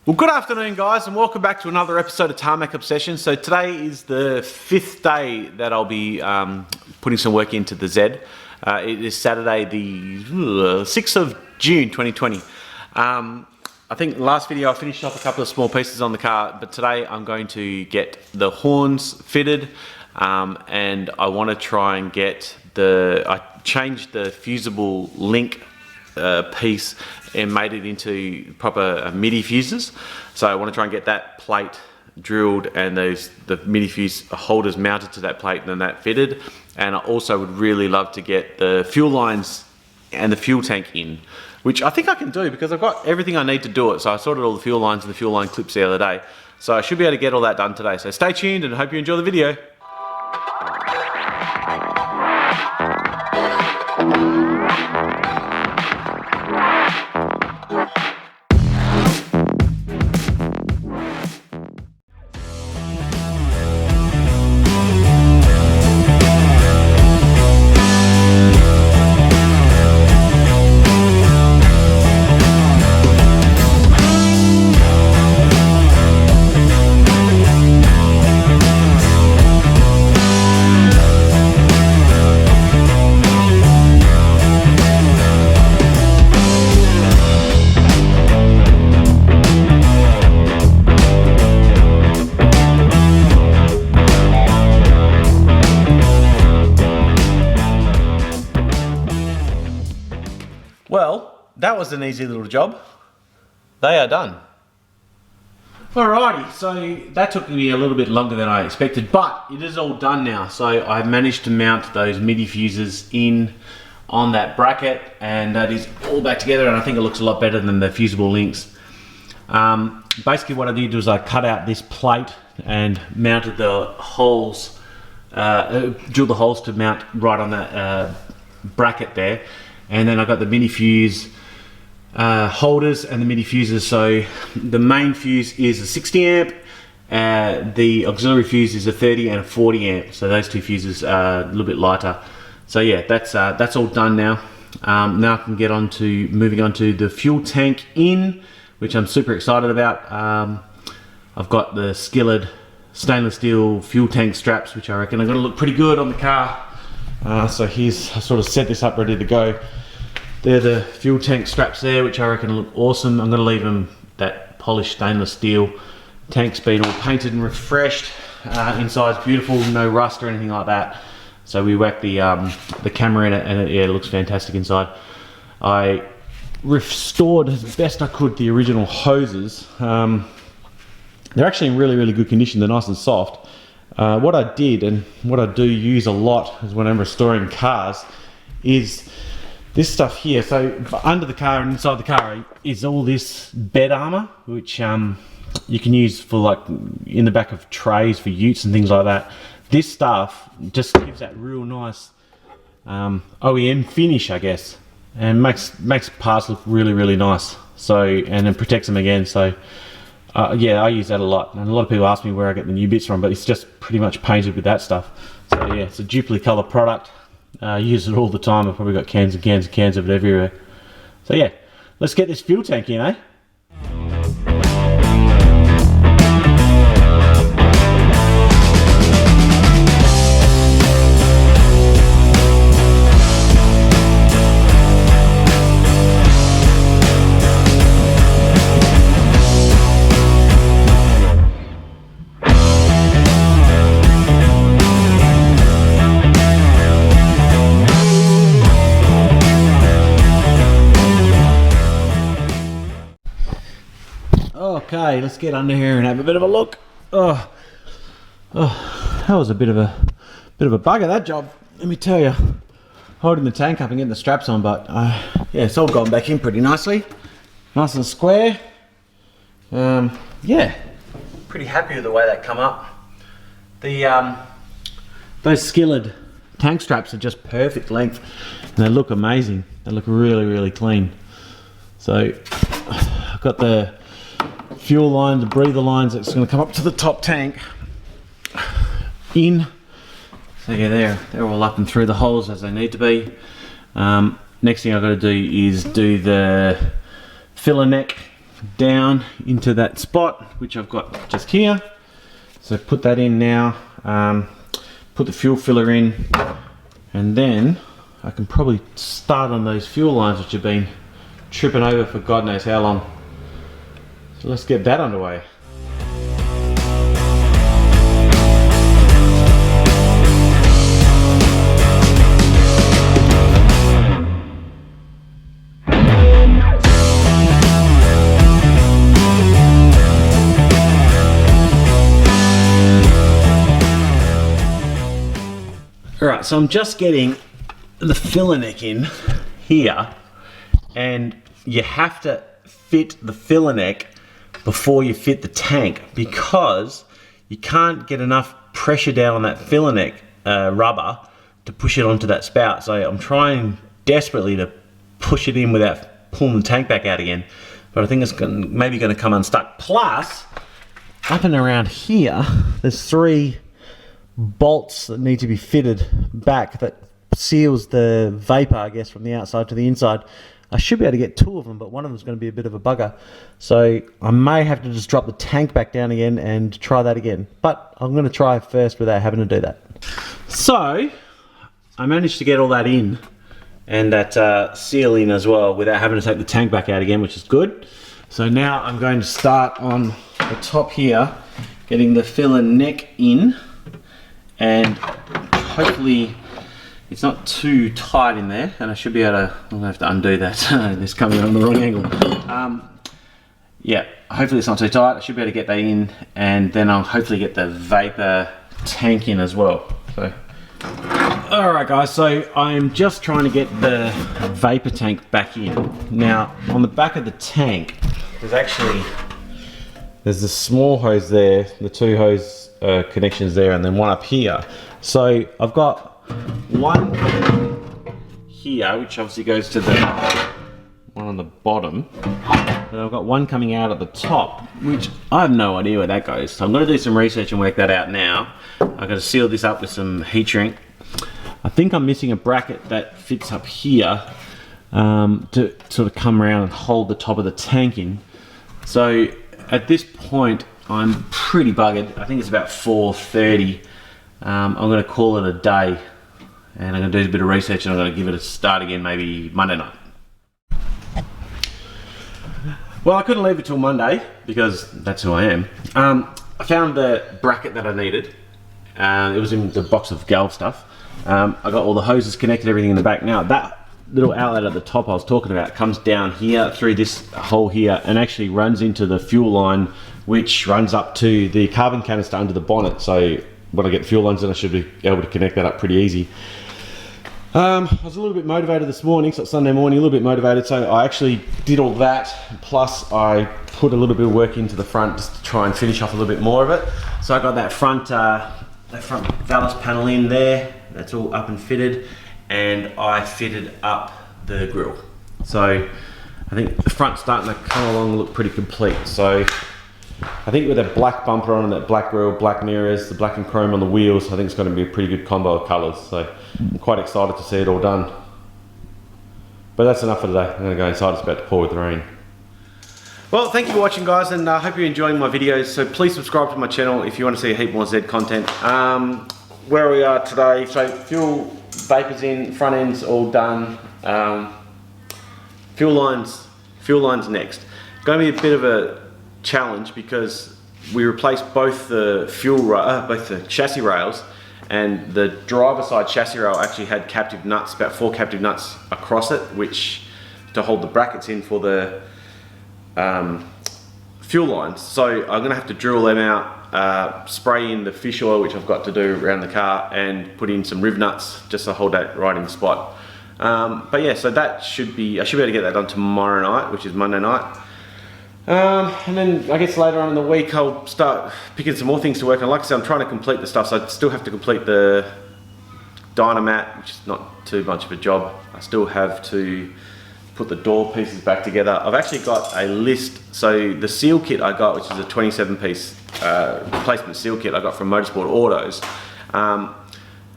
Well, good afternoon, guys, and welcome back to another episode of Tarmac Obsession. So today is the 5th day that I'll be putting some work into the Z. It is Saturday the 6th of June 2020. I think last video I finished off a couple of small pieces on the car, but today I'm going to get the horns fitted, and I want to try and get I changed the fusible link piece and made it into proper MIDI fuses. So I want to try and get that plate drilled and the MIDI fuse holders mounted to that plate and then that fitted. And I also would really love to get the fuel lines and the fuel tank in, which I think I can do because I've got everything I need to do it. So I sorted all the fuel lines and the fuel line clips the other day. So I should be able to get all that done today. So stay tuned and I hope you enjoy the video. Well, that was an easy little job. They are done. Alrighty, so that took me a little bit longer than I expected, but it is all done now. So I've managed to mount those MIDI fuses in on that bracket, and that is all back together, and I think it looks a lot better than the fusible links. Basically what I did was I cut out this plate and mounted the holes, drilled the holes to mount right on that bracket there. And then I got the mini fuse holders and the mini fuses. So the main fuse is a 60 amp, the auxiliary fuse is a 30 and a 40 amp. So those two fuses are a little bit lighter. So yeah, that's all done now. Now I can get on to moving on to the fuel tank in, which I'm super excited about. I've got the skillet stainless steel fuel tank straps, which I reckon are going to look pretty good on the car. So here's, I sort of set this up ready to go. They're the fuel tank straps there, which I reckon look awesome. I'm going to leave them that polished stainless steel. Tank's been all painted and refreshed. Inside's beautiful, no rust or anything like that. So we whacked the camera in it, and yeah, it looks fantastic inside. I restored as best I could the original hoses. They're actually in really, really good condition. They're nice and soft. What I did, and what I do use a lot is when I'm restoring cars, is this stuff here. So under the car and inside the car is all this bed armor, which you can use for like in the back of trays for utes and things like that. This stuff just gives that real nice OEM finish, I guess, and makes parts look really, really nice. So, and it protects them again. So yeah, I use that a lot, and a lot of people ask me where I get the new bits from, but it's just pretty much painted with that stuff. So yeah, it's a duplicolour product. I use it all the time. I've probably got cans and cans and cans of it everywhere. So yeah, let's get this fuel tank in, eh? Okay, let's get under here and have a bit of a look. Oh, that was a bit of a bugger, that job. Let me tell you, holding the tank up and getting the straps on, but yeah, it's all gone back in pretty nicely, nice and square. Yeah, pretty happy with the way that come up. The those skillet tank straps are just perfect length, and they look amazing. They look really, really clean. So I've got the fuel line, the breather lines that's going to come up to the top tank in. So yeah, they're all up and through the holes as they need to be. Next thing I've got to do is do the filler neck down into that spot, which I've got just here. So put that in now, put the fuel filler in, and then I can probably start on those fuel lines which have been tripping over for God knows how long. So let's get that underway. Alright, so I'm just getting the filler neck in here, and you have to fit the filler neck before you fit the tank, because you can't get enough pressure down on that filler neck rubber to push it onto that spout. So I'm trying desperately to push it in without pulling the tank back out again, but I think it's maybe going to come unstuck. Plus, up and around here, there's 3 bolts that need to be fitted back that seals the vapor, I guess, from the outside to the inside. I should be able to get 2 of them, but one of them is going to be a bit of a bugger. So I may have to just drop the tank back down again and try that again. But I'm going to try first without having to do that. So I managed to get all that in, and that seal in as well, without having to take the tank back out again, which is good. So now I'm going to start on the top here, getting the filler neck in, and hopefully it's not too tight in there, and I should be able to, I'm gonna have to undo that. This coming on the wrong angle. Yeah, hopefully it's not too tight. I should be able to get that in, and then I'll hopefully get the vapor tank in as well. So, all right guys, so I'm just trying to get the vapor tank back in. Now, on the back of the tank, there's the small hose there, the 2 hose connections there, and then one up here. So I've got one here, which obviously goes to the one on the bottom, and I've got one coming out at the top, which I have no idea where that goes. So I'm going to do some research and work that out now. I've got to seal this up with some heat shrink. I think I'm missing a bracket that fits up here to sort of come around and hold the top of the tank in. So at this point I'm pretty buggered. I think it's about 4:30. I'm going to call it a day, and I'm going to do a bit of research, and I'm going to give it a start again maybe Monday night. Well, I couldn't leave it till Monday because that's who I am. I found the bracket that I needed. It was in the box of Galv stuff. I got all the hoses connected, everything in the back. Now that little outlet at the top I was talking about comes down here through this hole here and actually runs into the fuel line, which runs up to the carbon canister under the bonnet. So when I get the fuel lines in, I should be able to connect that up pretty easy. I was a little bit motivated this morning, so it's Sunday morning, a little bit motivated, so I actually did all that, plus I put a little bit of work into the front just to try and finish off a little bit more of it. So I got that front valance panel in there, that's all up and fitted, and I fitted up the grille. So I think the front's starting to come along and look pretty complete. So I think with a black bumper on and that black grille, black mirrors, the black and chrome on the wheels, I think it's going to be a pretty good combo of colours. So I'm quite excited to see it all done. But that's enough for today. I'm going to go inside, it's about to pour with the rain. Well, thank you for watching guys, and I hope you're enjoying my videos. So please subscribe to my channel if you want to see a heap more Z content. Where we are today, so fuel vapors in, front end's all done. Fuel lines next. It's going to be a bit of a challenge because we replaced both the both the chassis rails, and the driver side chassis rail actually had captive nuts, about 4 captive nuts across it, which to hold the brackets in for the fuel lines. So I'm gonna have to drill them out, spray in the fish oil, which I've got to do around the car, and put in some riv nuts just to hold that right in the spot. But yeah, so that I should be able to get that done tomorrow night, which is Monday night. And then I guess later on in the week I'll start picking some more things to work on. Like I said, I'm trying to complete the stuff, so I still have to complete the Dynamat, which is not too much of a job. I still have to put the door pieces back together. I've actually got a list, so the seal kit I got, which is a 27 piece replacement seal kit I got from Motorsport Autos,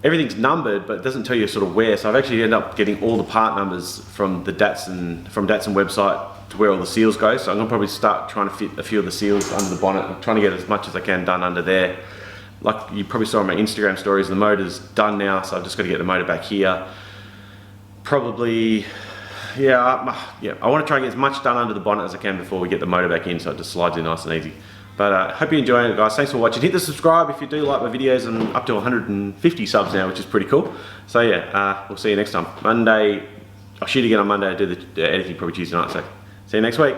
everything's numbered, but it doesn't tell you sort of where, so I've actually ended up getting all the part numbers from the Datsun website to where all the seals go. So I'm gonna probably start trying to fit a few of the seals under the bonnet. I'm trying to get as much as I can done under there. Like you probably saw on my Instagram stories, the motor's done now, so I've just got to get the motor back here. Probably, yeah, I want to try and get as much done under the bonnet as I can before we get the motor back in, so it just slides in nice and easy. But hope you're enjoying it, guys. Thanks for watching. Hit the subscribe if you do like my videos. I'm up to 150 subs now, which is pretty cool. So yeah, we'll see you next time. Monday, I'll shoot again on Monday. I do the editing probably Tuesday night, so see you next week.